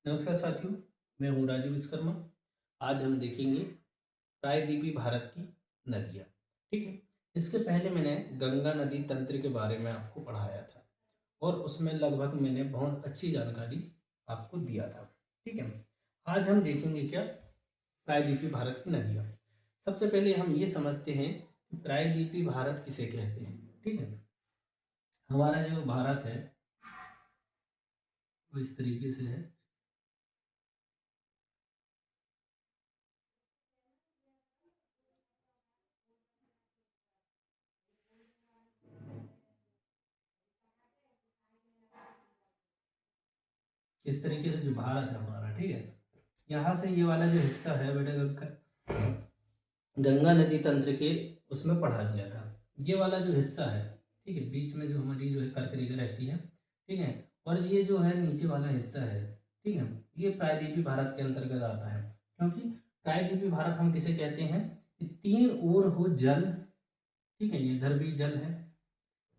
नमस्कार साथियों, मैं हूँ राजू विश्वकर्मा। आज हम देखेंगे प्रायद्वीपीय भारत की नदियाँ। ठीक है। इसके पहले मैंने गंगा नदी तंत्र के बारे में आपको पढ़ाया था और उसमें लगभग मैंने बहुत अच्छी जानकारी आपको दिया था। ठीक है। आज हम देखेंगे क्या प्रायद्वीपीय भारत की नदियाँ। सबसे पहले हम ये समझते हैं कि प्रायद्वीपीय भारत किसे कहते हैं। ठीक है। हमारा जो भारत है वो इस तरीके से है। इस तरीके से जो भारत है हमारा, ठीक है, यहाँ से ये वाला जो हिस्सा है बेटा गंगा नदी तंत्र के उसमें पढ़ा दिया था। ये वाला जो हिस्सा है, ठीक है, बीच में जो हमारी जो है कर्क रेखा रहती है, ठीक है, और ये जो है नीचे वाला हिस्सा है, ठीक है, ये प्रायद्वीपीय भारत के अंतर्गत आता है। क्योंकि प्रायद्वीपीय भारत हम किसे कहते हैं कि तीन ओर हो जल, ठीक है, इधर भी जल है,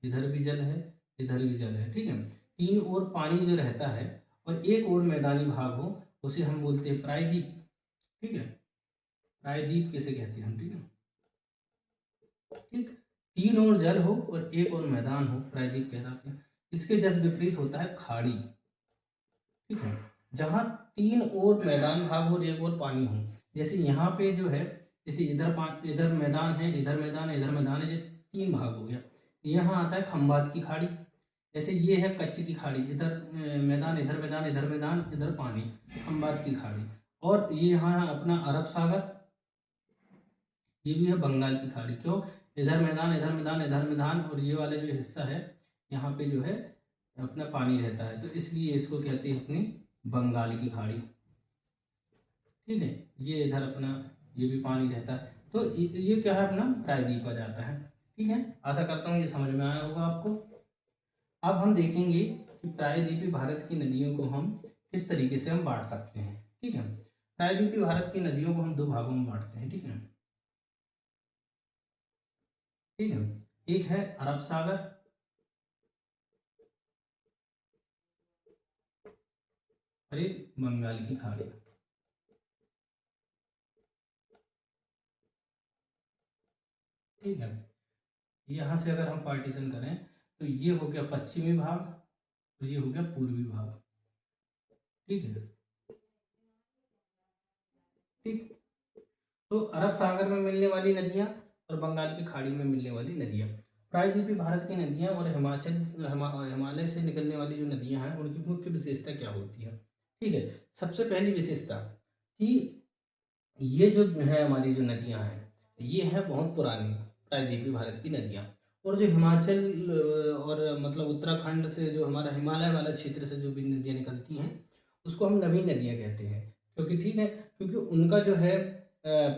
इधर भी जल है, इधर भी जल है, ठीक है, तीन ओर पानी जो रहता है और एक और मैदानी भाग हो, उसे हम बोलते हैं प्रायद्वीप। ठीक है। प्रायद्वीप किसे कहते हैं हम, ठीक है, ठीक। तीन ओर जल हो और एक और मैदान हो, प्रायद्वीप कहलाते हैं। इसके जस्ट विपरीत होता है खाड़ी। ठीक है। जहाँ तीन ओर मैदान भाग हो और एक और पानी हो, जैसे यहाँ पे जो है, जैसे इधर मैदान है, इधर मैदान है, इधर मैदान है, ये तीन भाग हो गया। यहाँ आता है खंबात की खाड़ी। जैसे ये है कच्छ की खाड़ी, इधर मैदान, इधर मैदान, इधर मैदान, इधर पानी, खंबात की खाड़ी। और ये यहाँ अपना अरब सागर, ये भी है बंगाल की खाड़ी। क्यों? इधर मैदान, इधर मैदान, इधर मैदान, और ये वाला जो हिस्सा है यहाँ पे जो है अपना पानी रहता है, तो इसलिए इसको कहते हैं अपनी बंगाल की खाड़ी। ठीक है। ये इधर अपना ये भी पानी रहता है, तो ये क्या है, अपना प्रायद्वीप आ जाता है। ठीक है। आशा करता हूँ ये समझ में आया होगा आपको। अब हम देखेंगे कि प्रायद्वीपीय भारत की नदियों को हम किस तरीके से हम बांट सकते हैं। ठीक है। प्रायद्वीपीय भारत की नदियों को हम दो भागों में बांटते हैं। ठीक है। ठीक है। एक है अरब सागर और एक बंगाल की खाड़ी। ठीक है। यहाँ से अगर हम पार्टीशन करें तो ये हो गया पश्चिमी भाग और ये हो गया पूर्वी भाग। ठीक है। ठीक। तो अरब सागर में मिलने वाली नदियाँ और बंगाल की खाड़ी में मिलने वाली नदियाँ, प्रायद्वीपीय भारत की नदियाँ और हिमालय से निकलने वाली जो नदियाँ हैं उनकी मुख्य विशेषता क्या होती है। ठीक है। सबसे पहली विशेषता कि ये जो है हमारी जो नदियाँ हैं, ये हैं बहुत पुरानी प्रायद्वीपीय भारत की नदियाँ। और जो हिमाचल और मतलब उत्तराखंड से जो हमारा हिमालय वाला क्षेत्र से जो भी नदियाँ निकलती हैं उसको हम नवीन नदियाँ कहते हैं। क्योंकि ठीक है, क्योंकि उनका जो है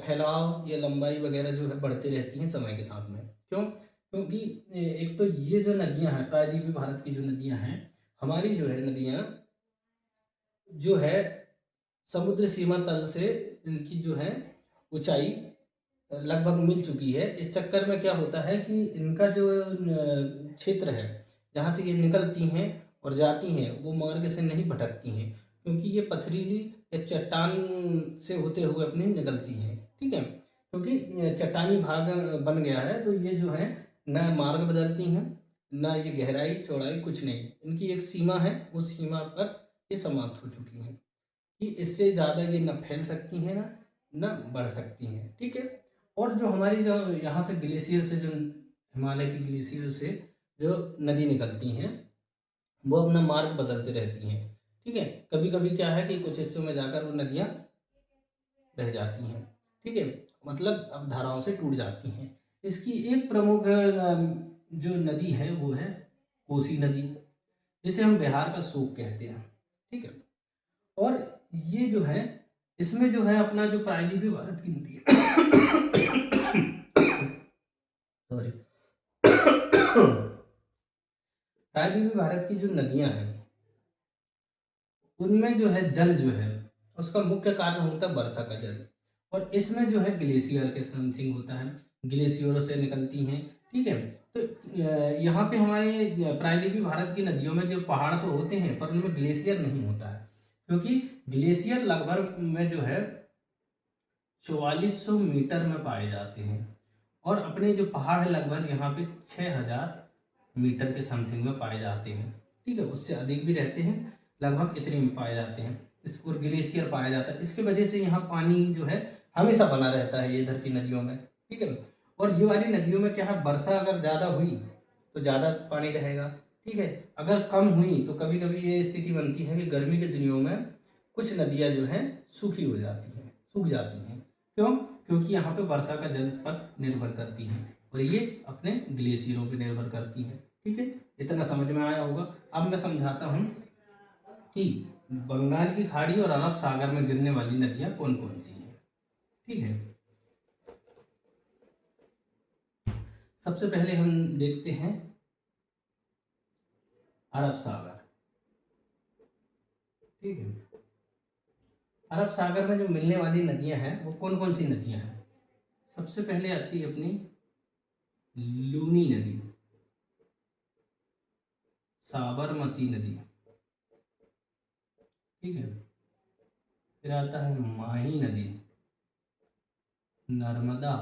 फैलाव या लंबाई वगैरह जो है बढ़ती रहती हैं समय के साथ में। क्यों? क्योंकि एक तो ये जो नदियाँ हैं प्रायद्वीपीय भारत की जो नदियाँ हैं, हमारी जो है नदियाँ जो है समुद्र सीमा तल से इनकी जो है ऊंचाई लगभग मिल चुकी है। इस चक्कर में क्या होता है कि इनका जो क्षेत्र है जहाँ से ये निकलती हैं और जाती हैं वो मार्ग से नहीं भटकती हैं, क्योंकि ये पथरीली या चट्टान से होते हुए अपनी निकलती हैं। ठीक है। क्योंकि चट्टानी भाग बन गया है, तो ये जो है न मार्ग बदलती हैं, न ये गहराई चौड़ाई कुछ नहीं, इनकी एक सीमा है, उस सीमा पर ये समाप्त हो चुकी हैं कि इससे ज़्यादा ये न फैल सकती हैं ना न बढ़ सकती हैं। ठीक है। और जो हमारी जो यहाँ से ग्लेशियर से जो हिमालय की ग्लेशियर से जो नदी निकलती हैं वो अपना मार्ग बदलते रहती हैं। ठीक है। कभी कभी क्या है कि कुछ हिस्सों में जाकर वो नदियाँ बह जाती हैं। ठीक है। मतलब अब धाराओं से टूट जाती हैं। इसकी एक प्रमुख जो नदी है वो है कोसी नदी, जिसे हम बिहार का शोक कहते हैं। ठीक है। और ये जो है इसमें जो है अपना जो प्रायद्वीपीय भारत की नदी है सॉरी प्रायद्वीपीय भारत की जो नदियां हैं उनमें जो है जल जो है उसका मुख्य कारण होता है वर्षा का जल, और इसमें जो है ग्लेशियर के समथिंग होता है, ग्लेशियरों से निकलती हैं। ठीक है। तो यहाँ पे हमारे प्रायद्वीपीय भारत की नदियों में जो पहाड़ तो होते हैं पर उनमें ग्लेशियर नहीं होता है, क्योंकि ग्लेशियर लगभग में जो है 4400 मीटर में पाए जाते हैं, और अपने जो पहाड़ है लगभग यहाँ पे 6000 मीटर के समथिंग में पाए जाते हैं। ठीक है, उससे अधिक भी रहते हैं, लगभग इतने में पाए जाते हैं। इस और ग्लेशियर पाया जाता है, इसकी वजह से यहाँ पानी जो है हमेशा बना रहता है ये इधर की नदियों में। ठीक है, और ये वाली नदियों में क्या है, वर्षा अगर ज़्यादा हुई तो ज़्यादा पानी रहेगा। ठीक है, अगर कम हुई तो कभी कभी ये स्थिति बनती है कि गर्मी के दिनों में कुछ नदियाँ जो हैं सूखी हो जाती हैं, सूख जाती हैं। क्यों? क्योंकि यहाँ पे वर्षा का जल पर निर्भर करती हैं, और ये अपने ग्लेशियरों पे निर्भर करती हैं। ठीक है, इतना समझ में आया होगा। अब मैं समझाता हूँ कि बंगाल की खाड़ी और अरब सागर में गिरने वाली नदियाँ कौन कौन सी हैं। ठीक है, सबसे पहले हम देखते हैं अरब सागर। ठीक है, अरब सागर में जो मिलने वाली नदियां हैं वो कौन कौन सी नदियां हैं। सबसे पहले आती है अपनी लूनी नदी, साबरमती नदी। ठीक है, फिर आता है माही नदी, नर्मदा,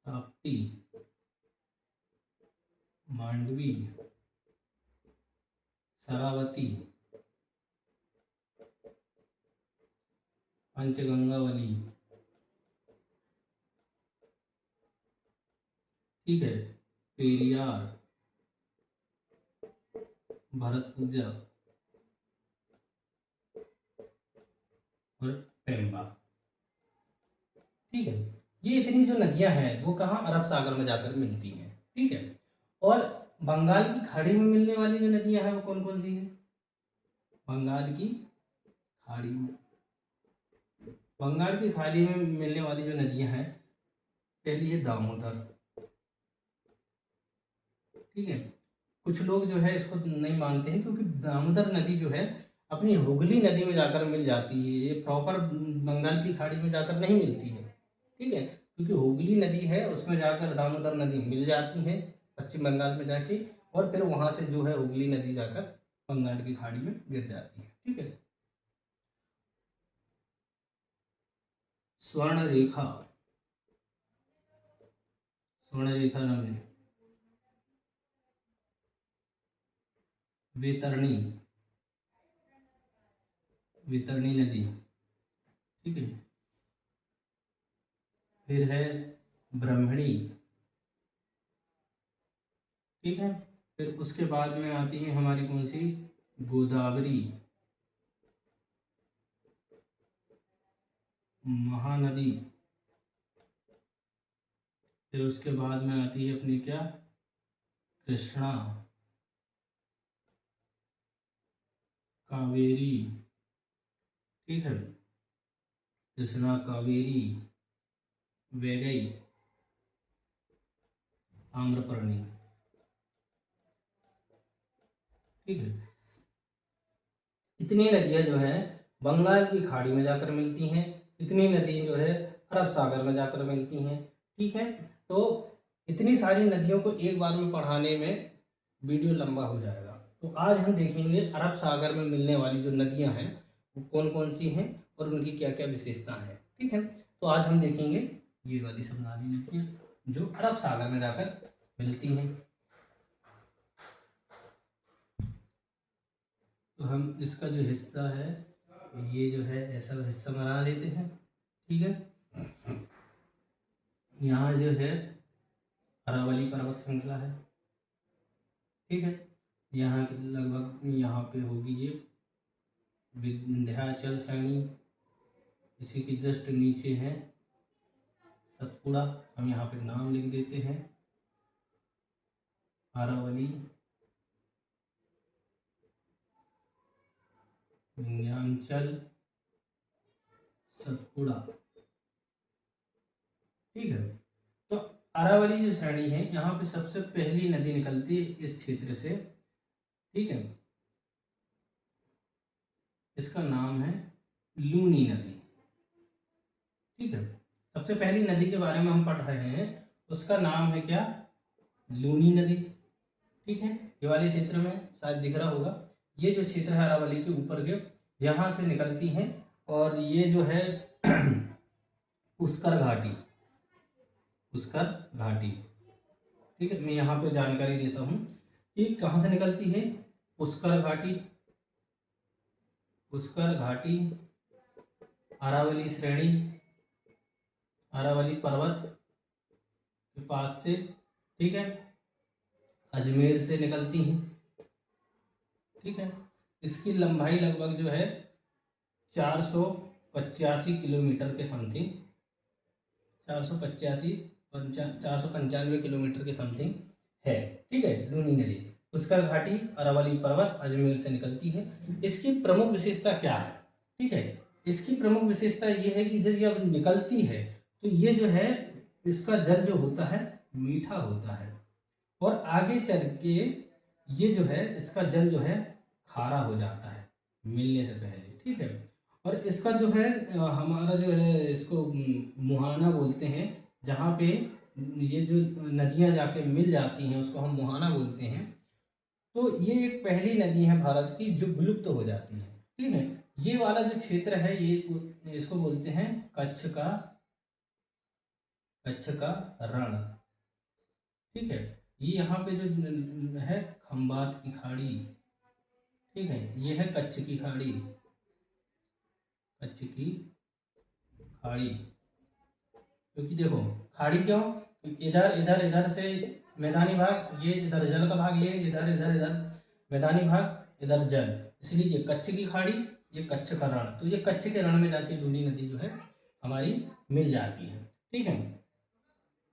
ताप्ती, मांडवी, शरावती, पंचगंगावली। ठीक है, पेरियार, भरतपुजा और पेम्बा। ठीक है, ये इतनी जो नदियां हैं वो कहाँ, अरब सागर में जाकर मिलती हैं। ठीक है, और बंगाल की खाड़ी में मिलने वाली जो नदियां हैं वो कौन कौन सी हैं। बंगाल की खाड़ी में, बंगाल की खाड़ी में मिलने वाली जो नदियां हैं, पहली है दामोदर। ठीक है, कुछ लोग जो है इसको नहीं मानते हैं, क्योंकि दामोदर नदी जो है अपनी हुगली नदी में जाकर मिल जाती है, ये प्रॉपर बंगाल की खाड़ी में जाकर नहीं मिलती है। ठीक है, क्योंकि हुगली नदी है उसमें जाकर दामोदर नदी मिल जाती है पश्चिम बंगाल में जाके, और फिर वहां से जो है हुगली नदी जाकर बंगाल की खाड़ी में गिर जाती है। ठीक है, स्वर्ण रेखा, स्वर्ण रेखा नदी, वैतरणी, वैतरणी नदी। ठीक है, फिर है ब्रह्मणी। ठीक है, फिर उसके बाद में आती है हमारी कौन सी, गोदावरी, महानदी। फिर उसके बाद में आती है अपनी क्या, कृष्णा, कावेरी। ठीक है, कृष्णा, कावेरी, वैगई, आम्रपर्णी। ठीक है, इतनी नदियां जो है बंगाल की खाड़ी में जाकर मिलती हैं, इतनी नदी जो है अरब सागर में जाकर मिलती हैं। ठीक है, तो इतनी सारी नदियों को एक बार में पढ़ाने में वीडियो लंबा हो जाएगा, तो आज हम देखेंगे अरब सागर में मिलने वाली जो नदियां हैं वो कौन कौन सी हैं और उनकी क्या क्या विशेषताएं हैं। ठीक है, तो आज हम देखेंगे ये वाली सब नाली नदियां जो अरब सागर में जाकर मिलती हैं। तो हम इसका जो हिस्सा है ये जो है ऐसा हिस्सा बना लेते हैं। ठीक है, यहाँ जो है अरावली पर्वत श्रृंखला है। ठीक है, यहाँ लगभग यहाँ पे होगी ये विंध्याचल श्रेणी, इसी के जस्ट नीचे है सतपुड़ा, हम यहाँ पे नाम लिख देते हैं अरावली, विंध्याचल, सतपुड़ा। ठीक है, तो अरावली जो श्रेणी है यहाँ पे सबसे पहली नदी निकलती है इस क्षेत्र से। ठीक है, इसका नाम है लूनी नदी। ठीक है, सबसे पहली नदी के बारे में हम पढ़ रहे हैं, उसका नाम है क्या, लूनी नदी। ठीक है, ये वाले क्षेत्र में शायद दिख रहा होगा ये जो क्षेत्र है अरावली के ऊपर के, यहाँ से निकलती हैं। और ये जो है पुष्कर घाटी, पुष्कर घाटी, ठीक है। मैं यहाँ पे जानकारी देता हूँ कि कहाँ से निकलती है। पुष्कर घाटी, पुष्कर घाटी अरावली श्रेणी, अरावली पर्वत के पास से, ठीक है, अजमेर से निकलती हैं, ठीक है। इसकी लंबाई लगभग जो है 485 किलोमीटर के समथिंग, 495 किलोमीटर के समथिंग है, ठीक है। लूनी नदी पुष्कर घाटी अरावली पर्वत अजमेर से निकलती है। इसकी प्रमुख विशेषता क्या है, ठीक है। इसकी प्रमुख विशेषता ये है कि जब निकलती है तो ये जो है इसका जल जो होता है मीठा होता है, और आगे चल के ये जो है इसका जल जो है खारा हो जाता है मिलने से पहले, ठीक है। और इसका जो है हमारा जो है इसको मुहाना बोलते हैं, जहाँ पे ये जो नदियाँ जाके मिल जाती हैं उसको हम मुहाना बोलते हैं। तो ये एक पहली नदी है भारत की जो विलुप्त हो जाती है, ठीक है। ये वाला जो क्षेत्र है ये इसको बोलते हैं कच्छ का रण, ठीक है। ये यहाँ पे जो है खंबात की खाड़ी, ठीक है, ये है कच्छ की खाड़ी, कच्छ की खाड़ी। क्योंकि देखो खाड़ी क्यों, इधर इधर इधर से मैदानी भाग, ये इधर जल का भाग, ये इधर इधर इधर मैदानी भाग, इधर जल, इसलिए ये कच्छ की खाड़ी, ये कच्छ का रण। तो ये कच्छ के रण में जाके लूनी नदी जो है हमारी मिल जाती है, ठीक है।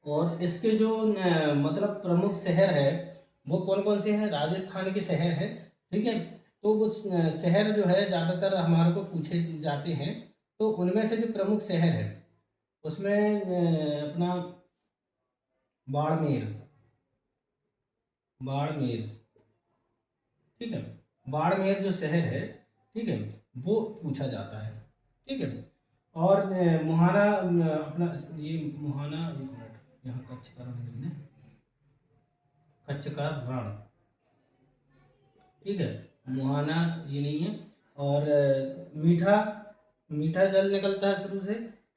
और इसके जो मतलब प्रमुख शहर है वो कौन कौन से हैं, राजस्थान के शहर हैं, ठीक है। तो वो शहर जो है ज़्यादातर हमारे को पूछे जाते हैं, तो उनमें से जो प्रमुख शहर है उसमें अपना बाड़मेर, बाड़मेर, ठीक है, बाड़मेर जो शहर है, ठीक है, वो पूछा जाता है, ठीक है। और मुहाना अपना ये मुहाना, एक मिनट, यहाँ कच्छ का रण नहीं है, कच्छ का रण, ठीक है, मुहाना ये नहीं है। और मीठा, मीठा जल निकलता है शुरू से,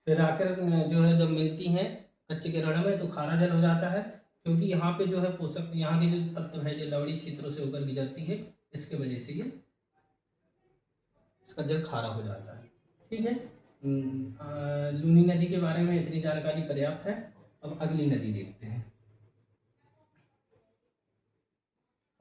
फिर आकर जो है जब मिलती हैं कच्चे के रण में तो खारा जल हो जाता है, क्योंकि यहाँ पे जो है पोषक, यहाँ के जो तत्व है जो लवड़ी क्षेत्रों से होकर गुजरती है, इसके वजह से ये इसका जल खारा हो जाता है, ठीक है। लूनी नदी के बारे में इतनी जानकारी पर्याप्त है। अब अगली नदी देखते हैं,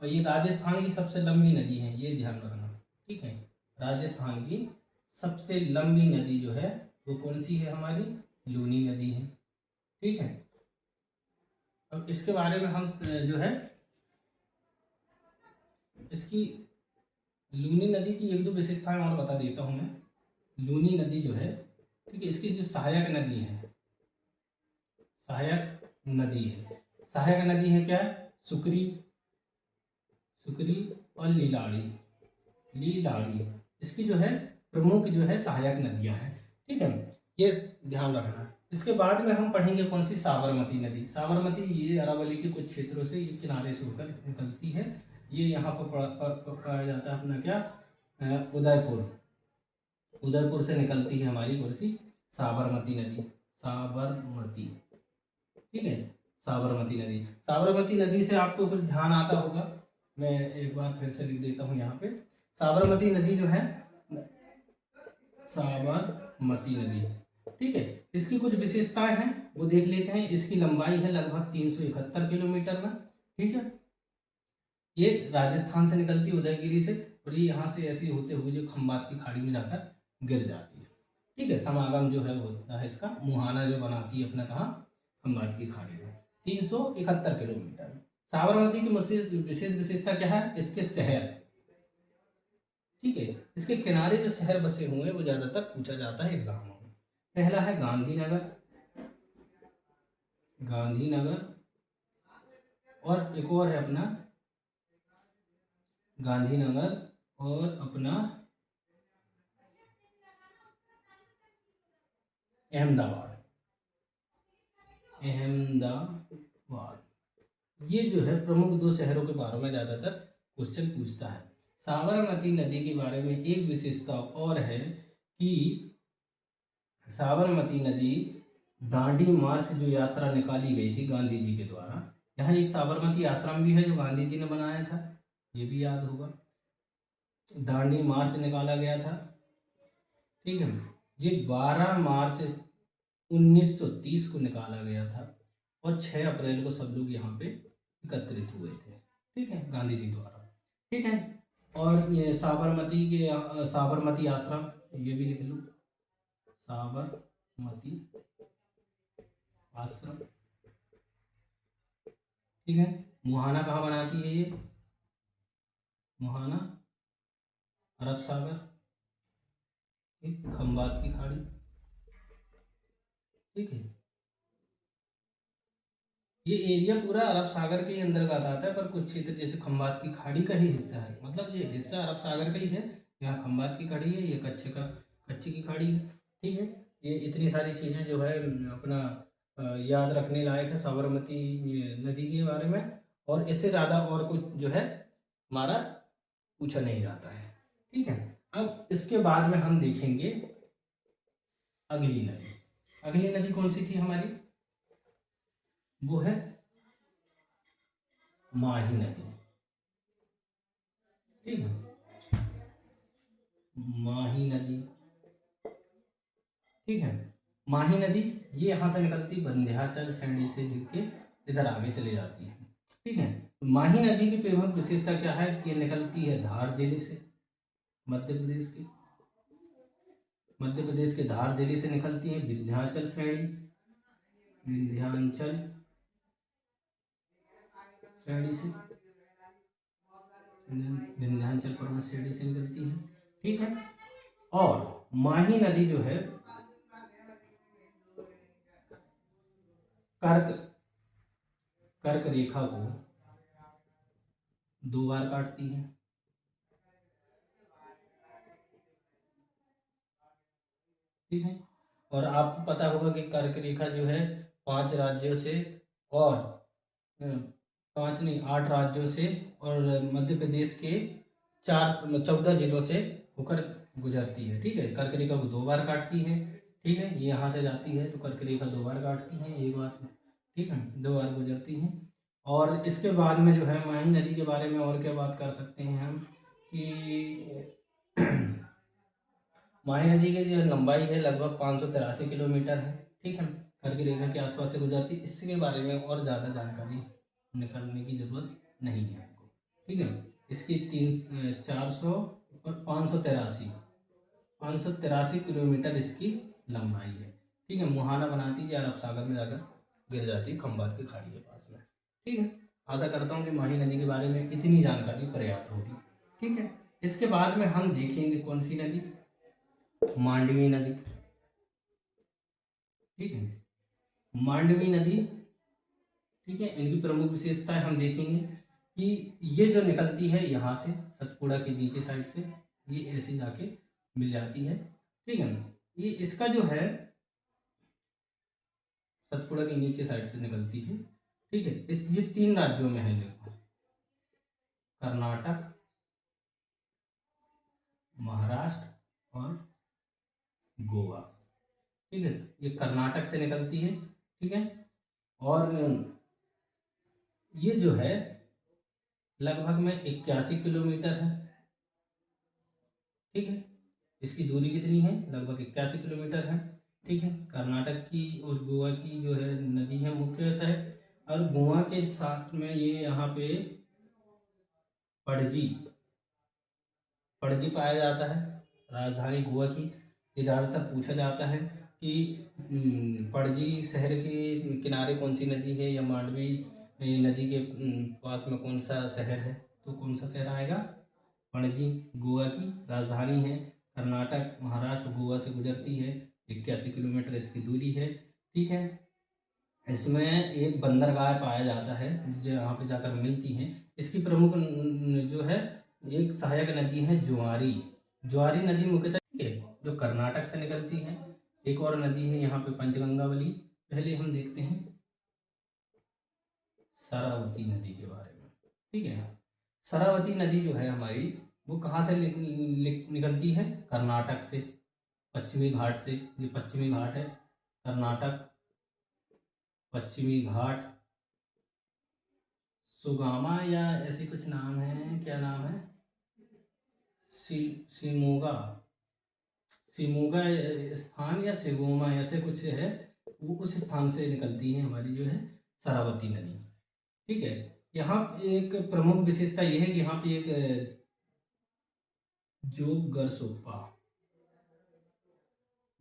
और ये राजस्थान की सबसे लंबी नदी है, ये ध्यान रखना, ठीक है। राजस्थान की सबसे लंबी नदी जो है वो कौन सी है, हमारी लूनी नदी है, ठीक है। अब इसके बारे में हम जो है इसकी लूनी नदी की एक दो विशेषताएं और बता देता हूं मैं। लूनी नदी जो है, ठीक है, इसकी जो सहायक नदी है, सहायक नदी है, सहायक नदी है क्या, सुकरी, सुकरी और लीलाड़ी, लीलाड़ी इसकी जो है प्रमुख जो है सहायक नदियां हैं, ठीक है, ये ध्यान रखना। इसके बाद में हम पढ़ेंगे कौन सी, साबरमती नदी। साबरमती ये अरावली के कुछ क्षेत्रों से ये किनारे से होकर निकलती है, ये यहाँ पर पाया जाता है अपना क्या, उदयपुर, उदयपुर से निकलती है हमारी कौन सी, साबरमती नदी, साबरमती, ठीक है, साबरमती नदी। साबरमती नदी से आपको कुछ ध्यान आता होगा, मैं एक बार फिर से लिख देता हूँ यहाँ पे। साबरमती नदी जो है, साबरमती नदी, ठीक है, इसकी कुछ विशेषताएं हैं वो देख लेते हैं। इसकी लंबाई है लगभग 371 किलोमीटर में, ठीक है। ये राजस्थान से निकलती है उदयगिरी से, और ये यहाँ से ऐसे होते हुए जो खंबात की खाड़ी में जाकर गिर जाती है, ठीक है। समागम जो है वो होता है इसका मुहाना जो बनाती है अपना कहाँ, खंबात की खाड़ी में, 371 किलोमीटर। साबरमती की विशेष विशेषता क्या है, इसके शहर, ठीक है, इसके किनारे जो शहर बसे हुए हैं वो ज्यादातर पूछा जाता है एग्जामों में। पहला है गांधीनगर, गांधीनगर, और एक और है अपना गांधीनगर, और अपना अहमदाबाद, अहमदाबाद, ये जो है प्रमुख दो शहरों के बारे में ज्यादातर क्वेश्चन पूछता है। साबरमती नदी के बारे में एक विशेषता और है कि साबरमती नदी दांडी मार्च जो यात्रा निकाली गई थी गांधी जी के द्वारा, यहाँ एक साबरमती आश्रम भी है जो गांधी जी ने बनाया था, ये भी याद होगा। दांडी मार्च निकाला गया था, ठीक है। ये 12 मार्च 1930 को निकाला गया था और 6 अप्रैल को सब लोग यहाँ पे एकत्रित हुए थे, ठीक है, गांधी जी द्वारा, ठीक है। और ये साबरमती आश्रम, ये भी लिख लो, साबरमती आश्रम, ठीक है। मुहाना कहाँ बनाती है ये? मुहाना अरब सागर, एक खंबात की खाड़ी, ठीक है। ये एरिया पूरा अरब सागर के अंतर्गत आता है, पर कुछ क्षेत्र जैसे खंबात की खाड़ी का ही हिस्सा है, मतलब ये हिस्सा अरब सागर का ही है। यहाँ खंबात की खाड़ी है, ये कच्चे की खाड़ी है, ठीक है। ये इतनी सारी चीज़ें जो है अपना याद रखने लायक है साबरमती नदी के बारे में, और इससे ज़्यादा और कुछ जो है हमारा पूछा नहीं जाता है, ठीक है। अब इसके बाद में हम देखेंगे अगली नदी। अगली नदी कौन सी थी हमारी? वो है माही नदी, ठीक है। माही नदी, ठीक है। माही नदी ये यहाँ से निकलती, विंध्याचल श्रेणी से होके इधर आगे चली जाती है, ठीक है। माही नदी की प्रमुख विशेषता क्या है कि निकलती है धार जिले से, मध्य प्रदेश के, धार जिले से निकलती है विंध्याचल श्रेणी, विंध्याचल श्रेणी से, विंध्याचल पर्वत श्रेणी से निकलती है, ठीक है। और माही नदी जो है कर्क कर्क रेखा को 2 बार काटती है, ठीक है। और आपको पता होगा कि कर्क रेखा जो है 5 राज्यों से और 5 नहीं 8 राज्यों से और मध्य प्रदेश के 14 जिलों से होकर गुजरती है, ठीक है। कर्क रेखा को 2 बार काटती है, ठीक है। ये यहाँ से जाती है तो कर्क रेखा 2 बार काटती है, एक बार, ठीक है, 2 बार गुजरती है। और इसके बाद में जो है माही नदी के बारे में और क्या बात कर सकते हैं हम कि माही नदी की जो लंबाई है लगभग 583 किलोमीटर है, ठीक है। कर्क रेखा के आसपास से गुजरती, इसके बारे में और ज़्यादा जानकारी निकालने की ज़रूरत नहीं है आपको, ठीक है। इसकी 400 और 583 किलोमीटर इसकी लंबाई है, ठीक है। मुहाना बनाती है अरब सागर में जाकर गिर जाती है खंबात की खाड़ी के पास में, ठीक है। आशा करता हूँ कि माही नदी के बारे में इतनी जानकारी पर्याप्त होगी, ठीक है। इसके बाद में हम देखेंगे कौन सी नदी? मांडवी नदी, ठीक है। मांडवी नदी, ठीक है। इनकी प्रमुख विशेषताएं हम देखेंगे कि ये जो निकलती है यहाँ से सतपुड़ा के नीचे साइड से, ये ऐसे जाके मिल जाती है, ठीक है। ये इसका जो है सतपुड़ा के नीचे साइड से निकलती है, ठीक है। ये 3 राज्यों में है, देखो, कर्नाटक, महाराष्ट्र और गोवा, ठीक है। ये कर्नाटक से निकलती है, ठीक है। और ये जो है लगभग में 81 किलोमीटर है, ठीक है। इसकी दूरी कितनी है? लगभग 81 किलोमीटर है, ठीक है। कर्नाटक की और गोवा की जो है नदी है मुख्यतः है, और गोवा के साथ में ये यहाँ पे पणजी पणजी पाया जाता है, राजधानी गोवा की। ये ज़्यादातर पूछा जाता है कि पणजी शहर के किनारे कौन सी नदी है, या मांडवी नदी के पास में कौन सा शहर है, तो कौन सा शहर आएगा? पणजी गोवा की राजधानी है। कर्नाटक, महाराष्ट्र, गोवा से गुजरती है, 81 किलोमीटर इसकी दूरी है, ठीक है। इसमें एक बंदरगाह पाया जाता है जो यहाँ पे जाकर मिलती हैं। इसकी प्रमुख जो है एक सहायक नदी है ज्वारी, ज्वारी नदी मुख्यतः, ठीक है, जो कर्नाटक से निकलती है। एक और नदी है यहाँ पे पंचगंगावली। पहले हम देखते हैं शरावती नदी के बारे में, ठीक है। शरावती नदी जो है हमारी वो कहाँ से निकलती है? कर्नाटक से, पश्चिमी घाट से। ये पश्चिमी घाट है, कर्नाटक पश्चिमी घाट। सुगामा या ऐसे कुछ नाम है, क्या नाम है? शिमोगा, शिमोगा स्थान या सिगोमा ऐसे कुछ है। वो उस स्थान से निकलती है हमारी जो है शरावती नदी। ठीक है। यहाँ एक प्रमुख विशेषता यह है कि यहाँ पे एक जोगरसोपा,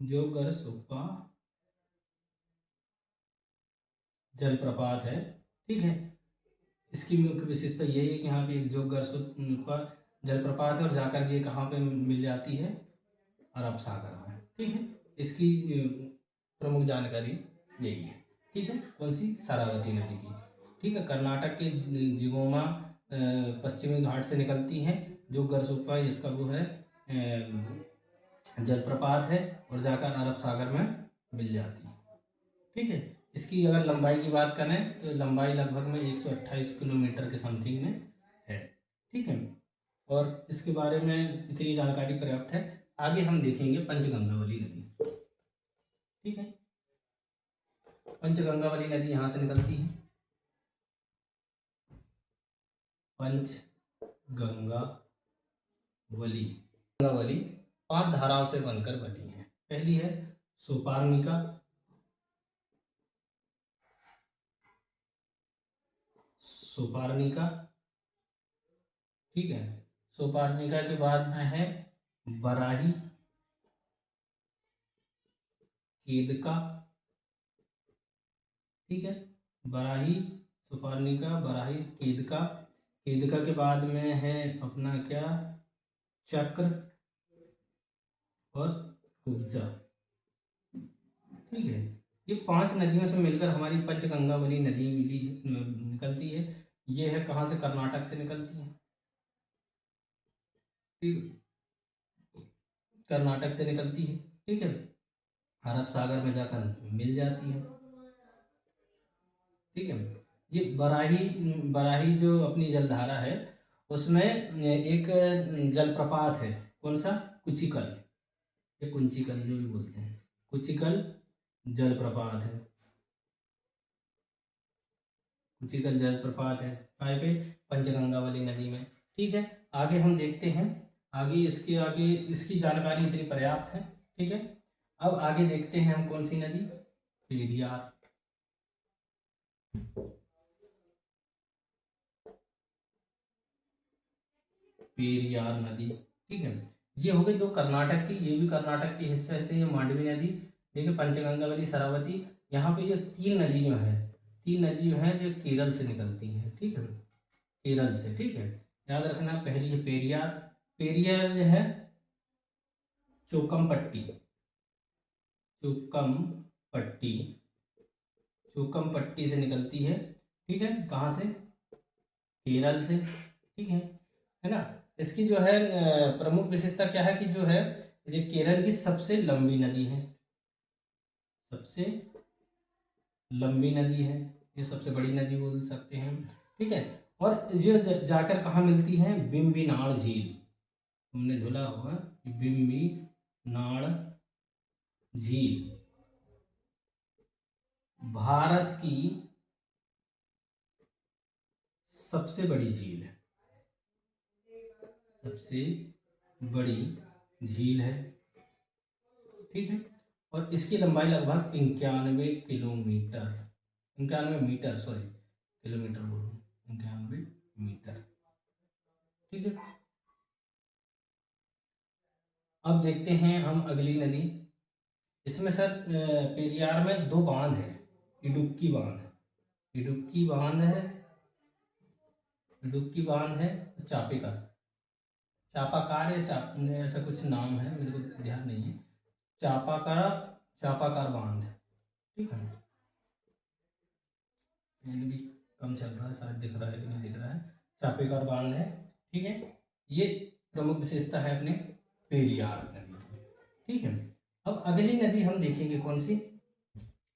जोगरसोपा जलप्रपात है। ठीक है। इसकी मुख्य विशेषता यही है कि यहाँ पे एक जोगरसोपा जलप्रपात है, और जाकर ये कहाँ पे मिल जाती है? अरब सागर में। ठीक है। इसकी प्रमुख जानकारी यही है। ठीक है। कौन सी? शरावती नदी की। ठीक है। कर्नाटक के जिगोमा पश्चिमी घाट से निकलती है। जो गरसोपा इसका वो है जलप्रपात है, और जाकर अरब सागर में मिल जाती है। ठीक है। इसकी अगर लंबाई की बात करें तो लंबाई लगभग में 128 किलोमीटर के समथिंग में है। ठीक है। और इसके बारे में इतनी जानकारी पर्याप्त है। आगे हम देखेंगे पंचगंगा वाली नदी। ठीक है। पंचगंगा वाली नदी यहाँ से निकलती है। पंचगंगा वली, गंगा वली 5 धाराओं से बनकर बनी है। पहली है सोपार्निका, सोपार्निका। ठीक है। सोपार्निका के बाद में है बराही, केदका। ठीक है। बराही, सुपार्निका, बराही, केदका। केदका के बाद में है अपना क्या? चक्र और कुब्जा। ठीक है। ये 5 नदियों से मिलकर हमारी पंचगंगा वाली नदी मिली निकलती है। ये है कहाँ से? कर्नाटक से निकलती है। ठीक, कर्नाटक से निकलती है। ठीक है। अरब सागर में जाकर मिल जाती है। ठीक है। ये बराही, बराही जो अपनी जलधारा है उसमें एक जलप्रपात है। कौन सा? कुचिकल, ये कुंचिकल जो भी बोलते हैं, कुचिकल जलप्रपात है। कुचिकल जलप्रपात है कहाँ पे? पंचगंगा वाली नदी में। ठीक है। आगे हम देखते हैं। आगे इसके आगे इसकी जानकारी इतनी पर्याप्त है। ठीक है। अब आगे देखते हैं हम कौन सी नदी? पेरियार। पेरियार नदी। ठीक है। ये हो गई 2 कर्नाटक की, ये भी कर्नाटक के हिस्से रहते हैं। ये मांडवी नदी, देखिए पंचगंगा वाली, शरावती। यहाँ पे ये 3 नदी जो है, 3 नदी जो है जो केरल से निकलती हैं। ठीक है। केरल से। ठीक है। याद रखना, पहली है पेरियार। पेरियार जो है चोकमपट्टी, चोकमपट्टी, चोकमपट्टी से निकलती है। ठीक है। कहाँ से? केरल से। ठीक है ना। इसकी जो है प्रमुख विशेषता क्या है कि जो है ये केरल की सबसे लंबी नदी है, सबसे लंबी नदी है। ये सबसे बड़ी नदी बोल सकते हैं। ठीक है। और ये जाकर कहाँ मिलती है? बिम्बिनाड़ झील। तुमने झूला होगा बिम्बिनाड़ झील भारत की सबसे बड़ी झील है, सबसे बड़ी झील है। ठीक है। और इसकी लंबाई लगभग 91 किलोमीटर, 91 मीटर, सॉरी किलोमीटर बोल रहा हूँ, 91 मीटर। ठीक है। अब देखते हैं हम अगली नदी। इसमें सर पेरियार में 2 बांध है। इडुक्की बांध, इडुक्की बांध है, इडुक्की बांध है, चापिका, चापाकार या ऐसा कुछ नाम है, मेरे को ध्यान नहीं है। चापाकार, चापाकार बांध। ठीक है। मैंने भी कम चल रहा है, शायद दिख रहा है कि नहीं दिख रहा है। चापेकार बांध है। ठीक है। ये प्रमुख विशेषता है अपने पेरियार नदी की। ठीक है। अब अगली नदी हम देखेंगे कौन सी?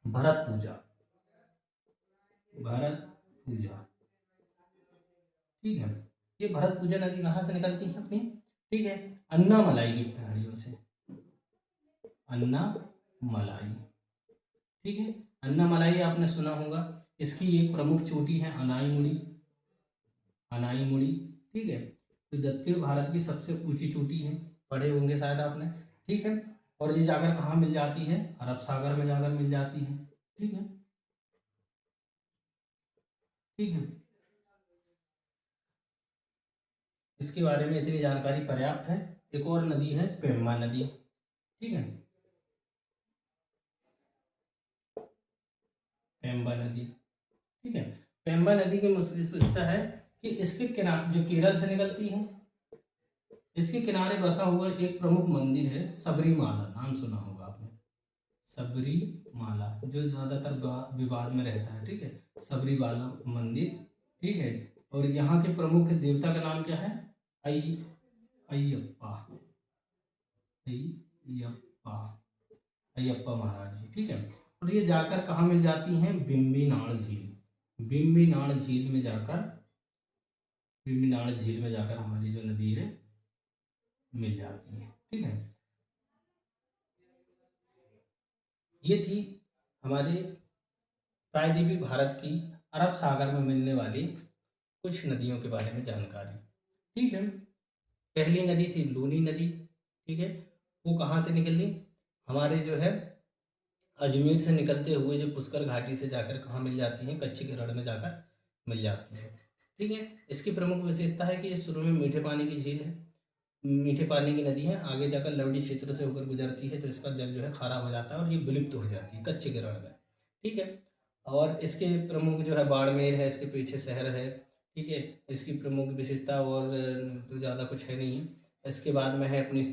भरत पूजा, भरत पूजा। ठीक है। ये भरतपुजा नदी कहाँ से निकलती है अपनी, ठीक है, अन्नामलाई की पहाड़ियों से, अन्नामलाई, ठीक है। अन्नामलाई आपने सुना होगा, इसकी एक प्रमुख चोटी है अनाईमुड़ी, अनाईमुड़ी, ठीक है। तो दक्षिण भारत की सबसे ऊंची चोटी है, पढ़े होंगे शायद आपने, ठीक है। और ये जाकर कहाँ मिल जाती है, अरब सागर में जाकर मिल जाती है, ठीक है, ठीक है। इसके बारे में इतनी जानकारी पर्याप्त है। एक और नदी है पेम्बा नदी, ठीक है, पेम्बा नदी, ठीक है। पेम्बा नदी की विशेषता है कि इसके किनारे जो केरल से निकलती है, इसके किनारे बसा हुआ एक प्रमुख मंदिर है सबरीमाला, नाम सुना होगा आपने, सबरीमाला, जो ज्यादातर विवाद में रहता है, ठीक है, सबरीमाला मंदिर, ठीक है। और यहाँ के प्रमुख देवता का नाम क्या है, आई अयप्पा, अयप्पा, अयप्पा महाराज जी, ठीक है। और ये जाकर कहाँ मिल जाती हैं, बिम्बीनाड़ झील, बिम्बीनाड़ झील में जाकर, बिम्बीनाड़ झील में जाकर हमारी जो नदी है मिल जाती है, ठीक है। ये थी हमारे प्रायद्वीपीय भारत की अरब सागर में मिलने वाली कुछ नदियों के बारे में जानकारी, ठीक है। पहली नदी थी लूनी नदी, ठीक है। वो कहाँ से निकली, हमारे जो है अजमेर से निकलते हुए जो पुष्कर घाटी से जाकर कहाँ मिल जाती है, कच्ची रण में जाकर मिल जाती है, ठीक है। इसकी प्रमुख विशेषता है कि ये शुरू में मीठे पानी की झील है, मीठे पानी की नदी है, आगे जाकर लवड़ी क्षेत्र से होकर गुजरती है तो इसका जल जो है खारा हो जाता है और ये विलुप्त हो जाती है कच्चे के रण में, ठीक है। और इसके प्रमुख जो है बाड़मेर है, इसके पीछे शहर है, ठीक है। इसकी प्रमुख विशेषता और तो ज़्यादा कुछ है नहीं है। इसके बाद में है अपनी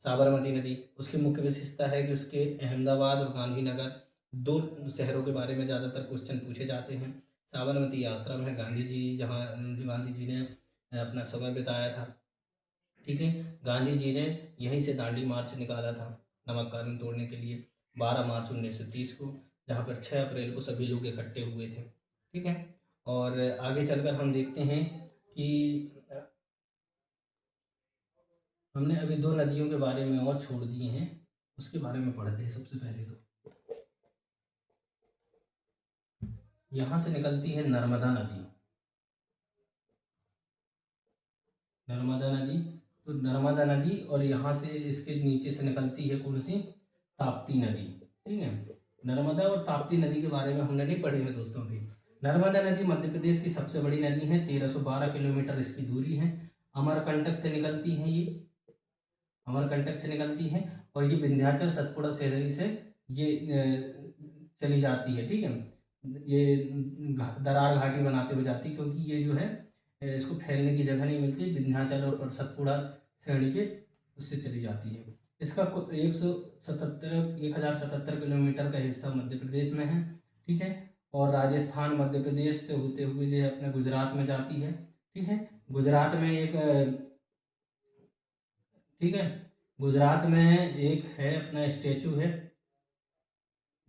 साबरमती नदी, उसकी मुख्य विशेषता है कि उसके अहमदाबाद और गांधीनगर दो शहरों के बारे में ज़्यादातर क्वेश्चन पूछे जाते हैं। साबरमती आश्रम है गांधी जी जहाँ गांधी जी ने अपना समय बिताया था, ठीक है। गांधी जी ने यहीं से दांडी मार्च निकाला था नमक कानून तोड़ने के लिए 12 मार्च 1930 को, जहाँ पर 6 अप्रैल को सभी लोग इकट्ठे हुए थे, ठीक है। और आगे चलकर हम देखते हैं कि हमने अभी दो नदियों के बारे में और छोड़ दिए हैं, उसके बारे में पढ़ते हैं। सबसे पहले तो यहाँ से निकलती है नर्मदा नदी, नर्मदा नदी, तो नर्मदा नदी और यहाँ से इसके नीचे से निकलती है कौन सी, ताप्ती नदी, ठीक है। नर्मदा और ताप्ती नदी के बारे में हमने नहीं पढ़े हैं दोस्तों भी। नर्मदा नदी मध्य प्रदेश की सबसे बड़ी नदी है, 1312 किलोमीटर इसकी दूरी है, अमरकंटक से निकलती है ये, अमरकंटक से निकलती है और ये विंध्याचल सतपुड़ा शहरी से ये चली जाती है, ठीक है। ये दरार घाटी बनाते हुए जाती है क्योंकि ये जो है इसको फैलने की जगह नहीं मिलती, विंध्याचल और सतपुड़ा श्रेणी के उससे चली जाती है। इसका 1077 किलोमीटर का हिस्सा मध्य प्रदेश में है, ठीक है। और राजस्थान मध्य प्रदेश से होते हुए जो है अपने गुजरात में जाती है, ठीक है। गुजरात में एक ठीक है, गुजरात में एक है अपना स्टेचू है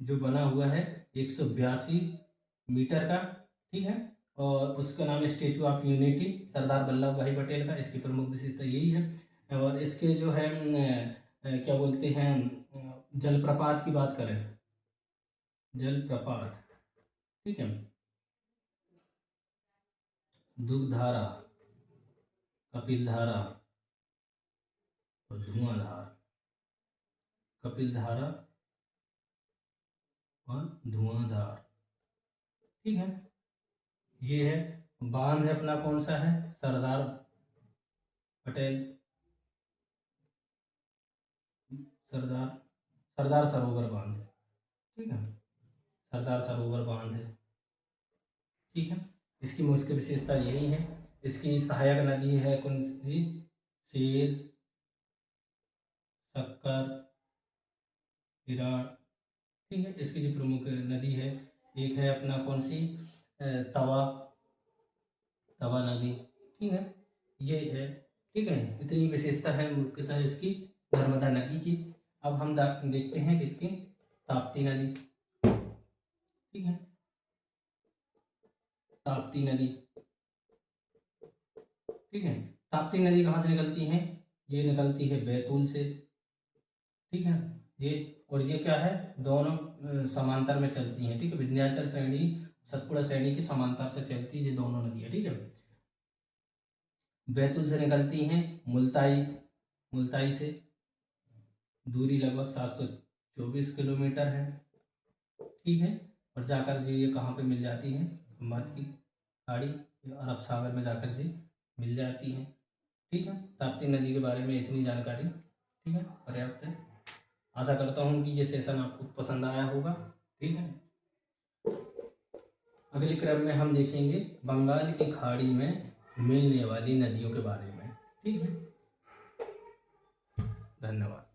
जो बना हुआ है 182 मीटर का, ठीक है। और उसका नाम है statue of unity, Sardar Vallabh भाई पटेल का। इसकी प्रमुख विशेषता यही है। और इसके जो है क्या बोलते हैं, जलप्रपात की बात करें, जलप्रपात, ठीक है, दुग्धारा, कपिलधारा और धुआंधार, कपिलधारा और धुआंधार, ठीक है। ये है बांध है अपना कौन सा है, सरदार पटेल, सरदार सरदार सरोवर बांध, ठीक है, सरदार सरोवर बांध है, ठीक है। इसकी मुख्य विशेषता यही है। इसकी सहायक नदी है कौन सी, सेर, शक्कर, विराट, ठीक है। इसकी जो प्रमुख नदी है, एक है अपना कौन सी, तवा, तवा नदी, ठीक है, ये है, ठीक है। इतनी विशेषता है मुख्यतः इसकी नर्मदा नदी की। अब हम देखते हैं कि इसकी ताप्ती नदी, ठीक है, ताप्ती नदी, ठीक है। ताप्ती नदी कहाँ से निकलती है? ये निकलती है बैतूल से, ठीक है। ये क्या है, दोनों समांतर में चलती हैं, ठीक है। विंध्याचल श्रेणी, सतपुड़ा श्रेणी की समांतर से चलती है ये दोनों नदियाँ, ठीक है। बैतूल से निकलती हैं मुल्ताई, मुल्ताई से दूरी लगभग 724 किलोमीटर है, ठीक है। और जाकर जी ये कहाँ पे मिल जाती हैं? खंबात की खाड़ी, अरब सागर में जाकर जी मिल जाती हैं, ठीक है। ताप्ती नदी के बारे में इतनी जानकारी, ठीक है, पर्याप्त है। आशा करता हूँ कि ये सेशन आपको पसंद आया होगा, ठीक है। अगले क्रम में हम देखेंगे बंगाल की खाड़ी में मिलने वाली नदियों के बारे में, ठीक है। धन्यवाद।